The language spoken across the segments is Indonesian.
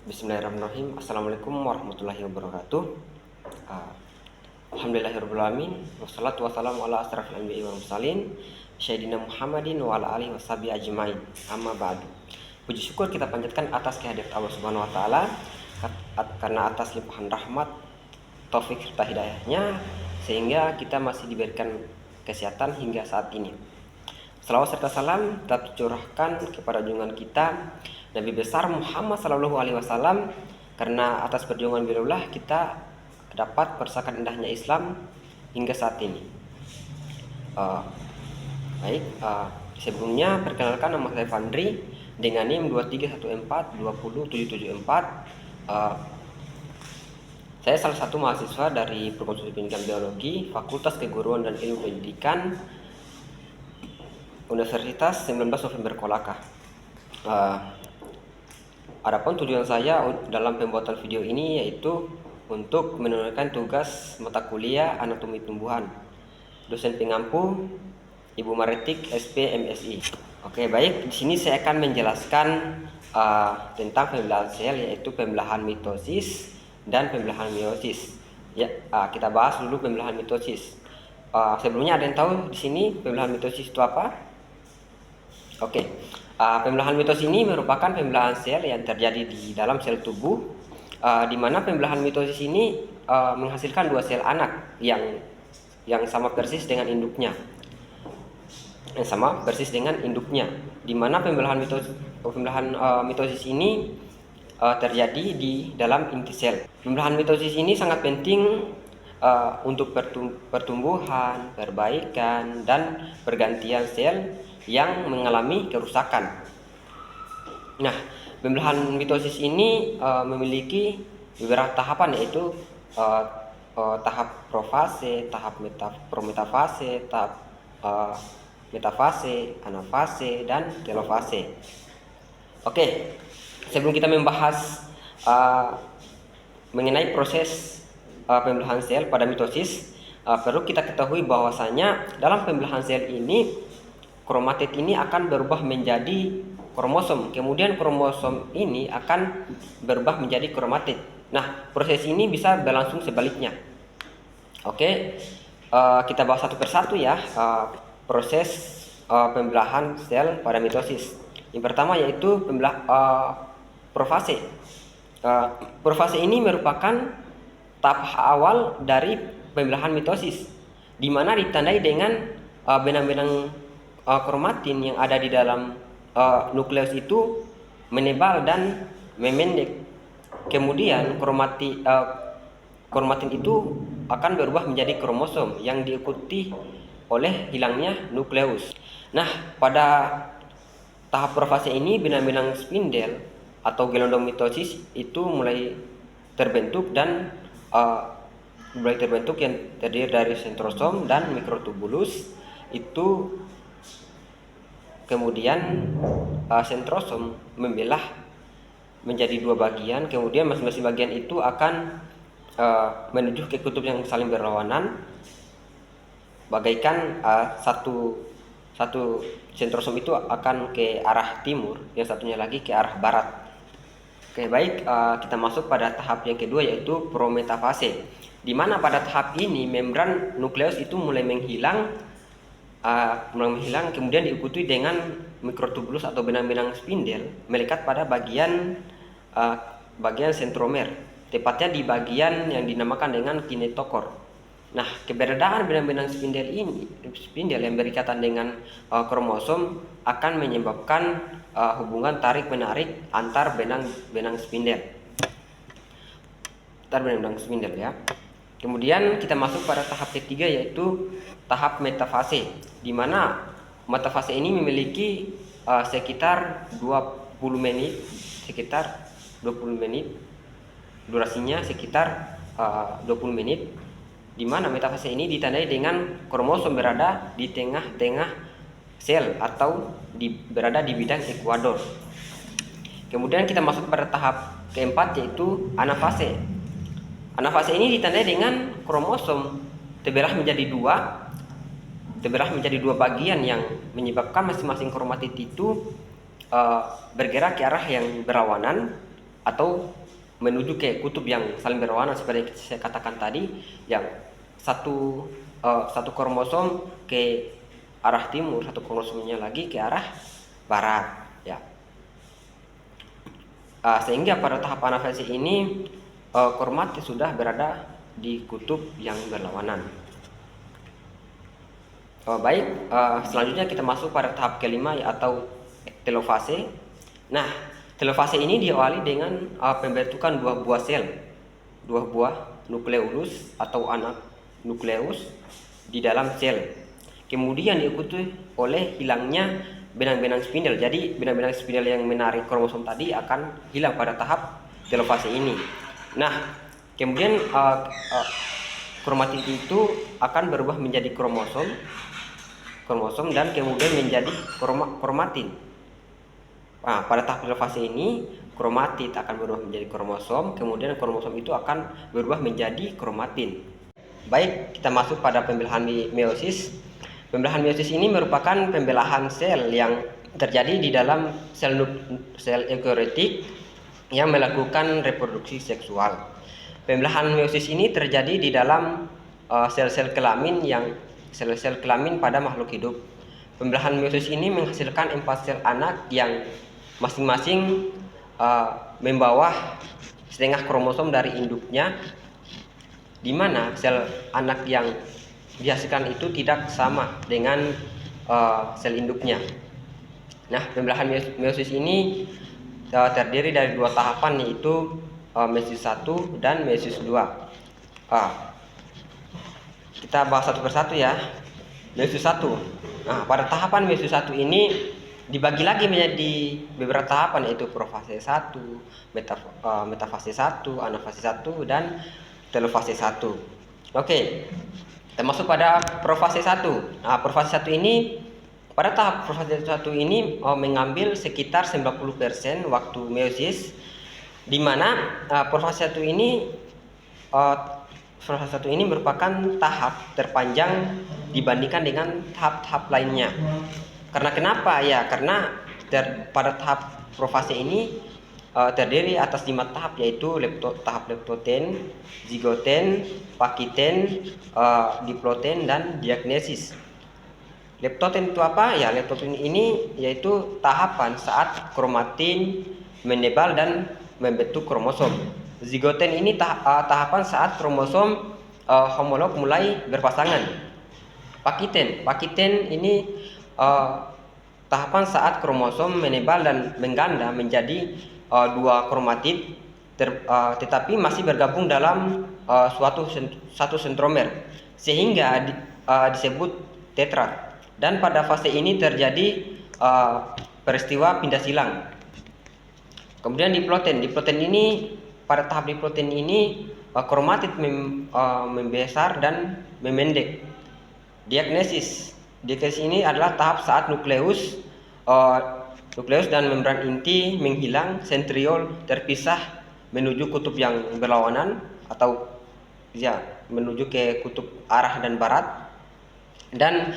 Bismillahirrahmanirrahim. Assalamualaikum warahmatullahi wabarakatuh. Uh, Alhamdulillahirrahmanirrahim. Wassalatu wassalamu ala asrafil anbiya'i wal mursalin Sayyidina Muhammadin wa ala alihi washabihi ajmain. Amma ba'du. Puji syukur kita panjatkan atas kehadirat Allah Subhanahu wa taala karena atas limpahan rahmat, taufik serta hidayahnya sehingga kita masih diberikan kesehatan hingga saat ini. Salawat serta salam tetap dicurahkan kepada junjungan kita Nabi besar Muhammad Sallallahu Alaihi Wasallam, karena atas perjuangan beliaulah kita dapat merasakan indahnya Islam hingga saat ini. Sebelumnya perkenalkan, nama saya Fandri dengan NIM 2314207774. Saya salah satu mahasiswa dari Program Studi Pendidikan Biologi Fakultas Keguruan dan Ilmu Pendidikan Universitas 19 November Kolaka. Adapun tujuan saya dalam pembuatan video ini yaitu untuk menunaikan tugas mata kuliah anatomi tumbuhan. Dosen pengampu Ibu Maretik SP MSI. Oke, baik. Di sini saya akan menjelaskan tentang pembelahan sel, yaitu pembelahan mitosis dan pembelahan meiosis. Ya, kita bahas dulu pembelahan mitosis. Sebelumnya ada yang tahu di sini pembelahan mitosis itu apa? Oke. Pembelahan mitosis ini merupakan pembelahan sel yang terjadi di dalam sel tubuh, di mana pembelahan mitosis ini menghasilkan dua sel anak yang sama persis dengan induknya, di mana pembelahan mitosis ini terjadi di dalam inti sel. Pembelahan mitosis ini sangat penting untuk pertumbuhan, perbaikan, dan pergantian sel yang mengalami kerusakan. Nah, pembelahan mitosis ini memiliki beberapa tahapan, yaitu tahap profase, tahap prometafase, tahap metafase, anafase, dan telofase. Oke, sebelum kita membahas mengenai proses pembelahan sel pada mitosis, perlu kita ketahui bahwasanya dalam pembelahan sel ini kromatid ini akan berubah menjadi kromosom, kemudian kromosom ini akan berubah menjadi kromatid. Nah, proses ini bisa berlangsung sebaliknya. Oke, kita bahas satu persatu ya, proses pembelahan sel pada mitosis. Yang pertama yaitu profase. Profase ini merupakan tahap awal dari pembelahan mitosis, di mana ditandai dengan benang-benang kromatin yang ada di dalam nukleus itu menebal dan memendek. Kemudian kromatin itu akan berubah menjadi kromosom yang diikuti oleh hilangnya nukleus. Nah, pada tahap profase ini benang-benang spindel atau gelondong mitosis itu mulai terbentuk yang terdiri dari sentrosom dan mikrotubulus. Itu kemudian sentrosom membelah menjadi dua bagian, kemudian masing-masing bagian itu akan menuju ke kutub yang saling berlawanan, bagaikan satu sentrosom itu akan ke arah timur, yang satunya lagi ke arah barat. Oke, baik, kita masuk pada tahap yang kedua yaitu prometafase, di mana pada tahap ini membran nukleus itu mulai menghilang, kemudian diikuti dengan mikrotubulus atau benang-benang spindel melekat pada bagian sentromer, tepatnya di bagian yang dinamakan dengan kinetokor. Nah, keberadaan benang-benang spindel yang berikatan dengan kromosom akan menyebabkan hubungan tarik-menarik antar benang-benang spindel ya. Kemudian kita masuk pada tahap ketiga yaitu tahap metafase, di mana metafase ini memiliki sekitar 20 menit, durasinya sekitar 20 menit, di mana metafase ini ditandai dengan kromosom berada di tengah-tengah sel atau berada di bidang ekuador. Kemudian kita masuk pada tahap keempat yaitu anafase. Anafase ini ditandai dengan kromosom terbelah menjadi dua bagian yang menyebabkan masing-masing kromatid itu bergerak ke arah yang berlawanan. atau menuju ke kutub yang saling berlawanan seperti saya katakan tadi, yang satu kromosom ke arah timur, satu kromosomnya lagi ke arah barat, ya. Sehingga pada tahap anafase ini kromatit sudah berada di kutub yang berlawanan. Baik, selanjutnya kita masuk pada tahap kelima, atau telofase. Nah, telofase ini diawali dengan pembentukan dua buah nukleus atau anak nukleus di dalam sel. Kemudian diikuti oleh hilangnya benang-benang spindle. Jadi benang-benang spindle yang menarik kromosom tadi akan hilang pada tahap telofase ini. Nah, kemudian kromatit itu akan berubah menjadi kromosom dan kemudian menjadi kromatin. Nah, pada tahap telofase ini kromatid akan berubah menjadi kromosom, kemudian kromosom itu akan berubah menjadi kromatin. Baik, kita masuk pada pembelahan meiosis. Pembelahan meiosis ini merupakan pembelahan sel yang terjadi di dalam sel eukariotik yang melakukan reproduksi seksual. Pembelahan meiosis ini terjadi di dalam sel-sel kelamin pada makhluk hidup. Pembelahan meiosis ini menghasilkan 4 sel anak yang masing-masing membawa setengah kromosom dari induknya, di mana sel anak yang dihasilkan itu tidak sama dengan sel induknya. Nah, pembelahan meiosis ini terdiri dari 2 tahapan, yaitu meiosis 1 dan meiosis 2. Kita bahas satu persatu ya. Meiosis 1. Nah, pada tahapan meiosis 1 ini dibagi lagi menjadi beberapa tahapan, yaitu profase 1, metafase 1, anafase 1, dan telofase 1. Oke, kita masuk pada profase 1. Nah, profase 1 ini, pada tahap profase 1 ini mengambil sekitar 90% waktu meiosis, di mana profase 1 ini merupakan tahap terpanjang dibandingkan dengan tahap-tahap lainnya. Karena kenapa? Ya, karena pada tahap profase ini terdiri atas 5 tahap, yaitu tahap leptoten, zigoten, pakiten, diploten, dan diagnesis. Leptoten itu apa? Ya, leptoten ini yaitu tahapan saat kromatin menebal dan membentuk kromosom. Zigoten ini tahapan saat kromosom homolog mulai berpasangan. Pakiten ini tahapan saat kromosom menebal dan mengganda menjadi 2 kromatid, tetapi masih bergabung dalam satu sentromer, sehingga disebut tetrad. Dan pada fase ini terjadi peristiwa pindah silang. Kemudian diploten ini, pada tahap diploten ini kromatid membesar dan memendek. Diagnesis ini adalah tahap saat nukleus dan membran inti menghilang, sentriol terpisah menuju kutub yang berlawanan, atau ya menuju ke kutub arah dan barat, dan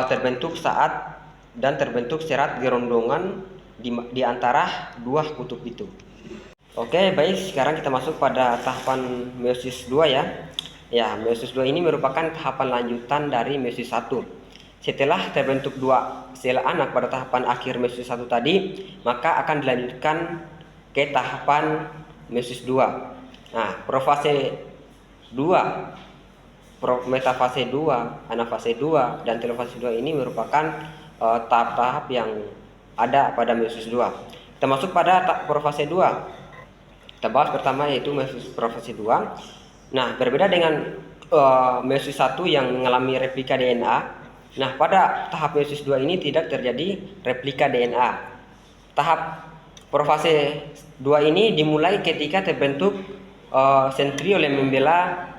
terbentuk serat gerondongan di antara 2 kutub itu. Oke, baik, sekarang kita masuk pada tahapan meiosis 2 ya. Ya, meiosis 2 ini merupakan tahapan lanjutan dari meiosis 1. Setelah terbentuk 2 sel anak pada tahapan akhir meiosis 1 tadi, maka akan dilanjutkan ke tahapan meiosis 2. Nah, profase 2, metafase 2, anafase 2, dan telofase 2 ini merupakan tahap-tahap yang ada pada meiosis 2. Kita masuk pada profase 2. Kita bahas pertama, yaitu meiosis profase 2. Nah, berbeda dengan meiosis 1 yang mengalami replika DNA. Nah, pada tahap meiosis 2 ini tidak terjadi replika DNA. Tahap profase 2 ini dimulai ketika terbentuk sentriol yang membelah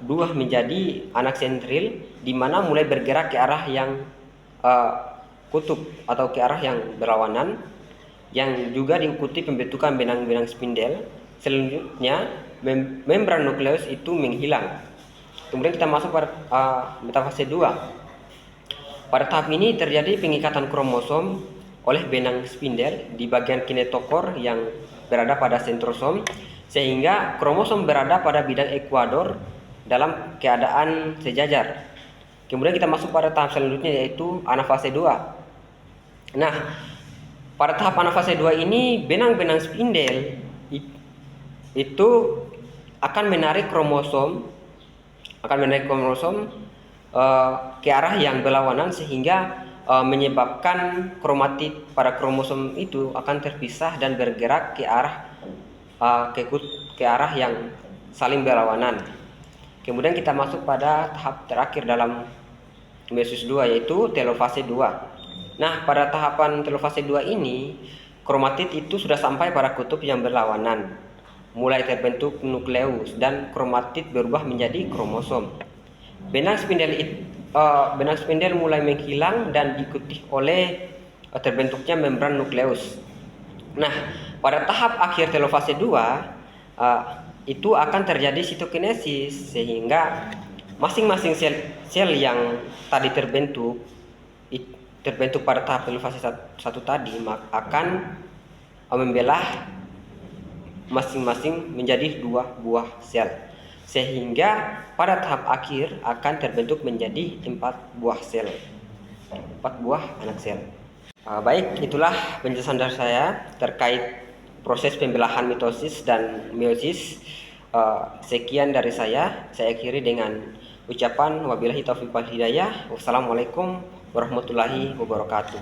dua menjadi anak sentril, di mana mulai bergerak ke arah yang kutub atau ke arah yang berlawanan, yang juga diikuti pembentukan benang-benang spindle. Selanjutnya membran nukleus itu menghilang. Kemudian kita masuk pada metafase 2. Pada tahap ini terjadi pengikatan kromosom oleh benang spindel di bagian kinetokor yang berada pada sentrosom, sehingga kromosom berada pada bidang ekuador dalam keadaan sejajar. Kemudian kita masuk pada tahap selanjutnya, yaitu anafase 2. Nah, pada tahap anafase 2 ini benang-benang spindel itu akan menarik kromosom ke arah yang berlawanan, sehingga menyebabkan kromatid pada kromosom itu akan terpisah dan bergerak ke arah yang saling berlawanan. Kemudian kita masuk pada tahap terakhir dalam meiosis 2, yaitu telofase 2. Nah, pada tahapan telofase 2 ini kromatid itu sudah sampai pada kutub yang berlawanan, mulai terbentuk nukleus dan kromatid berubah menjadi kromosom. Benang spindel mulai menghilang dan diikuti oleh terbentuknya membran nukleus. Nah, pada tahap akhir telofase 2 itu akan terjadi sitokinesis, sehingga masing-masing sel yang tadi terbentuk pada tahap telofase 1 tadi akan membelah masing-masing menjadi 2 buah sel, sehingga pada tahap akhir akan terbentuk menjadi 4 buah sel, 4 buah anak sel. Baik, itulah penjelasan dari saya terkait proses pembelahan mitosis dan meiosis. Sekian dari saya akhiri dengan ucapan wabillahi taufiq wal hidayah. Wassalamualaikum warahmatullahi wabarakatuh.